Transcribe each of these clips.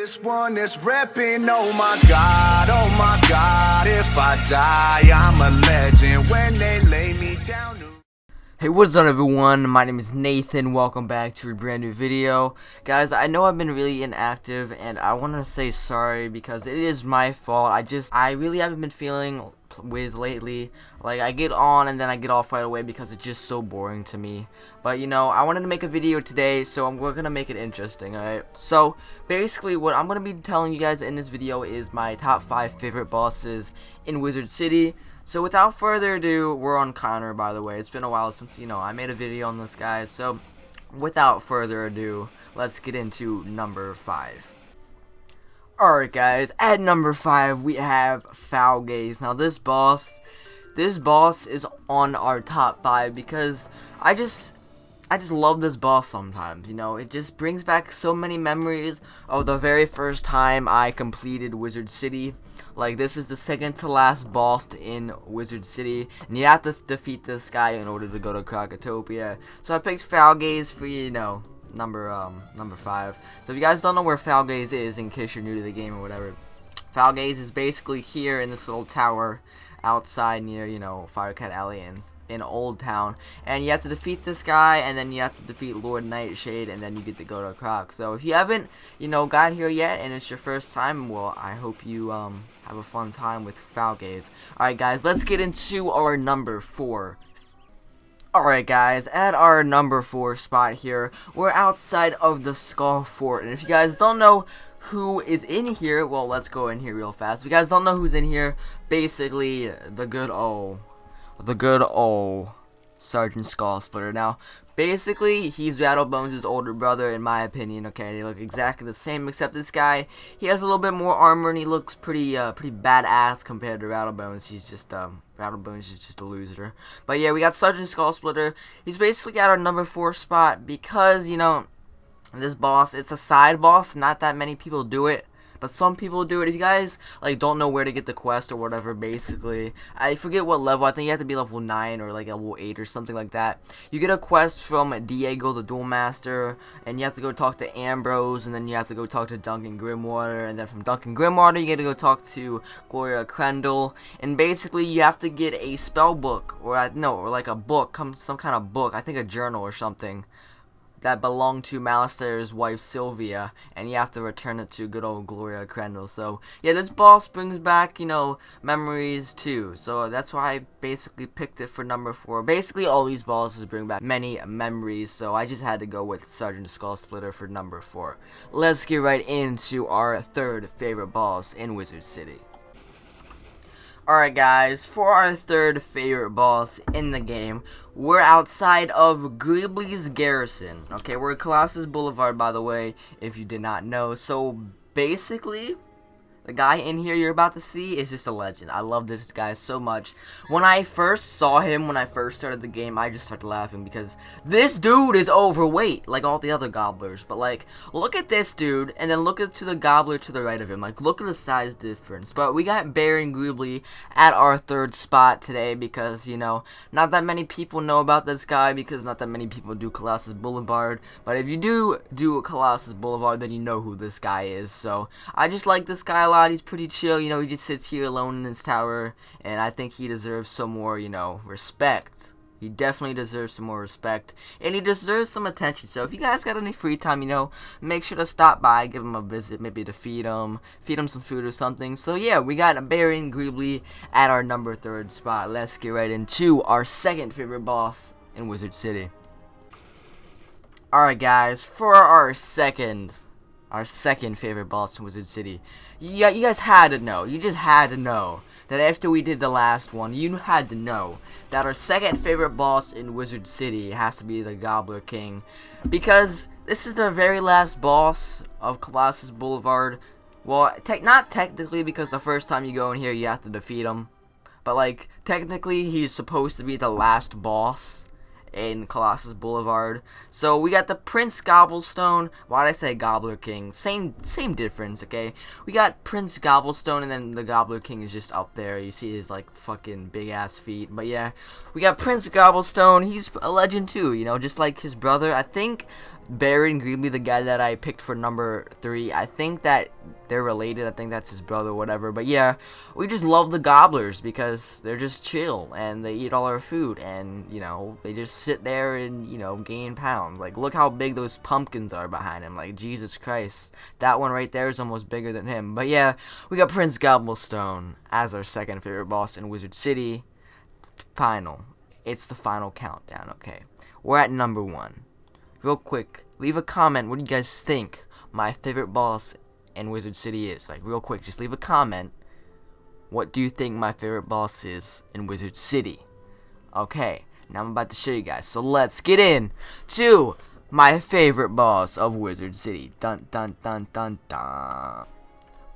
This one is reppin', oh my God, if I die, I'm a legend when they lay me down. Hey, what's up everyone, my name is Nathan, welcome back to a brand new video. Guys, I know I've been really inactive and I want to say sorry because it is my fault. I really haven't been feeling Wiz lately. Like, I get on and then I get off right away because it's just so boring to me. But you know, I wanted to make a video today, so we're gonna make it interesting, alright? So basically what I'm gonna be telling you guys in this video is my top 5 favorite bosses in Wizard City. So without further ado, we're on Connor, by the way. It's been a while since, you know, I made a video on this, guys. So without further ado, let's get into number 5. Alright guys, at number 5 we have Foul Gaze. Now this boss is on our top 5 because I just love this boss sometimes, you know. It just brings back so many memories of the very first time I completed Wizard City. Like, this is the second to last boss in Wizard City, and you have to defeat this guy in order to go to Krakatopia. So I picked Foul Gaze for, you know, number 5. So if you guys don't know where Foul Gaze is, in case you're new to the game or whatever, Foul Gaze is basically here in this little tower outside near, you know, Firecat Alley in Old Town, and you have to defeat this guy, and then you have to defeat Lord Nightshade, and then you get to go to Croc. So if you haven't, you know, got here yet and it's your first time, well, I hope you have a fun time with Foul Gaze. Alright guys, let's get into our number 4. Alright guys, at our number 4 spot here, we're outside of the Skull Fort, and if you guys don't know who is in here, well, let's go in here real fast. If you guys don't know who's in here, basically the good old Sergeant Skull Splitter. Now, basically, he's Rattlebones' older brother, in my opinion. Okay, they look exactly the same, except this guy, he has a little bit more armor, and he looks pretty badass compared to Rattlebones. He's just Rattlebones is just a loser. But yeah, we got Sergeant Skull Splitter. He's basically at our number 4 spot because, you know, this boss, it's a side boss. Not that many people do it, but some people do it. If you guys like don't know where to get the quest or whatever, basically, I forget what level. I think you have to be level 9 or like level 8 or something like that. You get a quest from Diego the Duel Master, and you have to go talk to Ambrose, and then you have to go talk to Duncan Grimwater, and then from Duncan Grimwater you get to go talk to Gloria Crendel, and basically you have to get a spell book or like a book, some kind of book. I think a journal or something that belonged to Malister's wife Sylvia, and you have to return it to good old Gloria Crendel. So yeah, this boss brings back, you know, memories too, so that's why I basically picked it for number 4. Basically all these bosses bring back many memories, so I just had to go with Sergeant Skull Splitter for number 4. Let's get right into our 3rd favorite boss in Wizard City. Alright guys, for our 3rd favorite boss in the game, we're outside of Greebly's Garrison. Okay, we're at Colossus Boulevard, by the way, if you did not know. So basically, the guy in here you're about to see is just a legend. I love this guy so much. When I first saw him, when I first started the game, I just started laughing because this dude is overweight, like all the other gobblers. But like, look at this dude, and then look at the gobbler to the right of him. Like, look at the size difference. But we got Baron Greebly at our 3rd spot today because, you know, not that many people know about this guy because not that many people do Colossus Boulevard. But if you do Colossus Boulevard, then you know who this guy is. So I just like this guy a lot. He's pretty chill, you know. He just sits here alone in his tower, and I think he deserves some more, you know, respect. He definitely deserves some more respect, and he deserves some attention. So if you guys got any free time, you know, make sure to stop by, give him a visit, maybe to feed him some food or something. So yeah, we got Baron Greebly at our number 3rd spot. Let's get right into our 2nd favorite boss in Wizard City. Alright guys, for our second favorite boss in Wizard City, you guys had to know, you just had to know that after we did the last one, you had to know that our 2nd favorite boss in Wizard City has to be the Gobbler King, because this is the very last boss of Colossus Boulevard. Well, not technically, because the first time you go in here you have to defeat him, but like technically he's supposed to be the last boss in Colossus Boulevard. So we got the Prince Gobblestone. Why'd I say Gobbler King? Same difference, okay? We got Prince Gobblestone, and then the Gobbler King is just up there. You see his like fucking big ass feet. But yeah, we got Prince Gobblestone. He's a legend too, you know, just like his brother. I think Baron Greeley, the guy that I picked for number 3, I think that they're related. I think that's his brother, whatever. But yeah, we just love the gobblers because they're just chill and they eat all our food, and you know, they just sit there and, you know, gain pounds. Like, look how big those pumpkins are behind him. Like, Jesus Christ, that one right there is almost bigger than him. But yeah, we got Prince Gobblestone as our second favorite boss in Wizard City. Final. It's the final countdown, okay? We're at number 1. Real quick, leave a comment. What do you guys think my favorite boss in Wizard City is? Like, real quick, just leave a comment. What do you think my favorite boss is in Wizard City? Okay, now I'm about to show you guys. So let's get in to my favorite boss of Wizard City. Dun dun dun dun dun.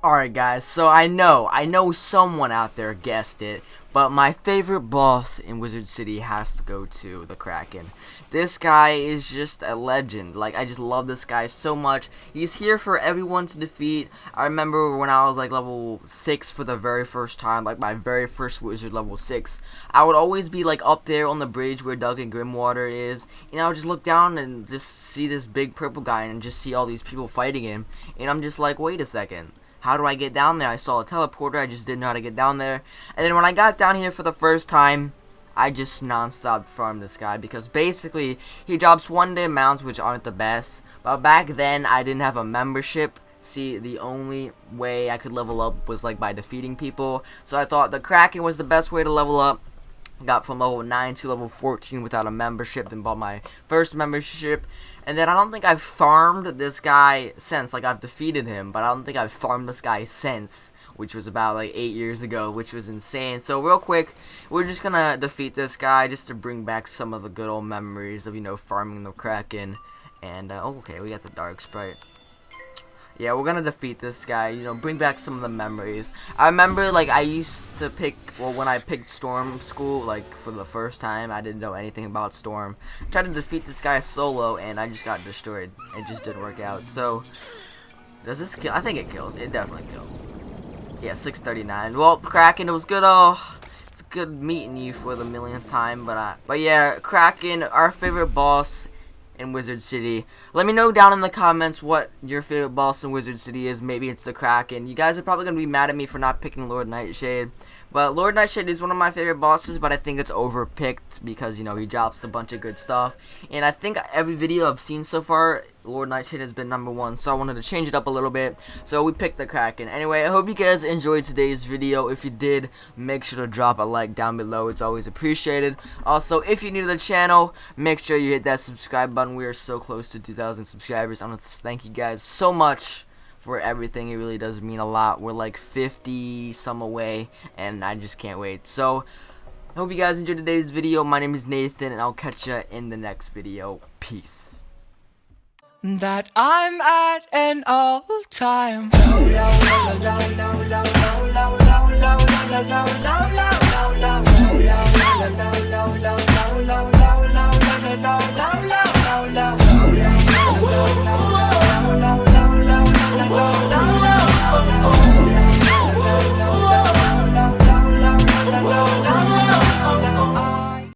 Alright guys, so I know someone out there guessed it, but my favorite boss in Wizard City has to go to the Kraken. This guy is just a legend. Like, I just love this guy so much. He's here for everyone to defeat. I remember when I was like level 6 for the very first time, like my very first wizard, level 6, I would always be like up there on the bridge where Doug and Grimwater is, and I would just look down and just see this big purple guy and just see all these people fighting him, and I'm just like, wait a second. How do I get down there? I saw a teleporter, I just didn't know how to get down there. And then when I got down here for the first time, I just non-stop farmed this guy, because basically he drops 1-day mounts, which aren't the best. But back then I didn't have a membership. See, the only way I could level up was like by defeating people. So I thought the Kraken was the best way to level up. Got from level 9 to level 14 without a membership, then bought my first membership. And then I don't think I've farmed this guy since. Like, I've defeated him, but I don't think I've farmed this guy since, which was about like 8 years ago, which was insane. So real quick, we're just gonna defeat this guy just to bring back some of the good old memories of, you know, farming the Kraken. And oh, okay, we got the Dark Sprite. Yeah, we're gonna defeat this guy, you know, bring back some of the memories. I remember, like, I used to pick, well, when I picked Storm School, like, for the first time, I didn't know anything about Storm. I tried to defeat this guy solo, and I just got destroyed. It just didn't work out. So, does this kill? I think it kills. It definitely kills. Yeah, 639. Well, Kraken, it was good, it's good meeting you for the millionth time, but yeah, Kraken, our favorite boss in Wizard City. Let me know down in the comments what your favorite boss in Wizard City is. Maybe it's the Kraken. You guys are probably going to be mad at me for not picking Lord Nightshade. But Lord Nightshade is one of my favorite bosses, but I think it's overpicked because, you know, he drops a bunch of good stuff. And I think every video I've seen so far, Lord Nightshade has been number 1, so I wanted to change it up a little bit. So we picked the Kraken. Anyway, I hope you guys enjoyed today's video. If you did, make sure to drop a like down below. It's always appreciated. Also, if you're new to the channel, make sure you hit that subscribe button. We are so close to 2,000 subscribers. I want to thank you guys so much for everything. It really does mean a lot. We're like 50 some away, and I just can't wait. So I hope you guys enjoyed today's video. My name is Nathan, and I'll catch you in the next video. Peace. That I'm at an all-time